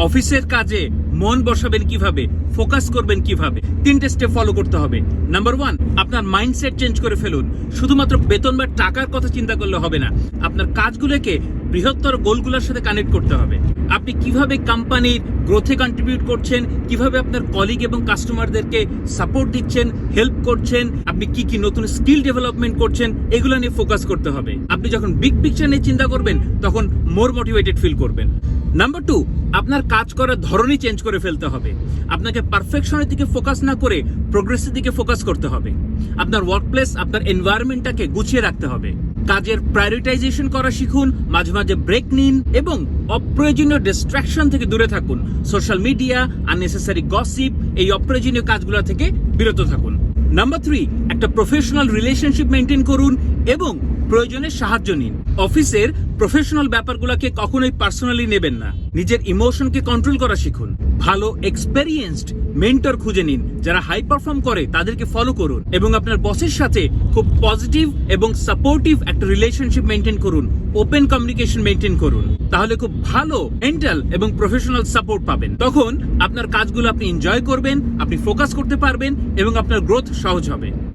অফিসের কাজে মন বসাবেন কিভাবে, ফোকাস করবেন কিভাবে, 3টে স্টেপ ফলো করতে হবে। নাম্বার 1, আপনার মাইন্ডসেট চেঞ্জ করে ফেলুন। শুধুমাত্র বেতন বা টাকার কথা চিন্তা করলে হবে না, আপনার কাজগুলোকে বৃহত্তর গোলগুলোর সাথে কানেক্ট করতে হবে। আপনি কিভাবে কোম্পানির গ্রোথে কন্ট্রিবিউট করছেন, কিভাবে আপনার কলিগ এবং কাস্টমারদেরকে সাপোর্ট দিচ্ছেন, হেল্প করছেন, আপনি কি কি নতুন স্কিল ডেভেলপমেন্ট করছেন, এগুলো নিয়ে ফোকাস করতে হবে। আপনি যখন বিগ পিকচার নিয়ে চিন্তা করবেন তখন মোর মোটিভেটেড ফিল করবেন। নাম্বার 2, আপনার কাজ করার ধরনই চেঞ্জ করে ফেলতে হবে। আপনাকে পারফেকশনের দিকে ফোকাস না করে প্রোগ্রেসের দিকে ফোকাস করতে হবে। আপনার ওয়ার্কপ্লেস, আপনার এনভায়রনমেন্টটাকে গুছিয়ে রাখতে হবে। কাজের প্রায়োরিটাইজেশন করা শিখুন, মাঝে মাঝে ব্রেক নিন এবং অপ্রয়োজনীয় ডিস্ট্রাকশন থেকে দূরে থাকুন। সোশ্যাল মিডিয়া, আননেসেসারি গসিপ, এই অপ্রয়োজনীয় কাজগুলো থেকে বিরত থাকুন। নাম্বার 3, একটা প্রফেশনাল রিলেশনশিপ মেনটেন করুন এবং প্রয়োজনে সাহায্য নিন। অফিসের প্রফেশনাল ব্যাপারগুলোকে কখনোই পার্সোনালি নেবেন না। নিজের ইমোশনকে কন্ট্রোল করা শিখুন। ভালো এক্সপেরিয়েন্সড মেন্টর খুঁজে নিন, যারা হাই পারফর্ম করে তাদেরকে ফলো করুন এবং আপনার বসের সাথে খুব পজিটিভ এবং সাপোর্টিভ একটা রিলেশনশিপ মেনটেন করুন। ওপেন কমিউনিকেশন মেনটেন করুন, তাহলে খুব ভালো মেন্টাল এবং প্রফেশনাল সাপোর্ট পাবেন। তখন আপনার কাজগুলো আপনি এনজয় করবেন, আপনি ফোকাস করতে পারবেন এবং আপনার গ্রোথ সহজ হবে।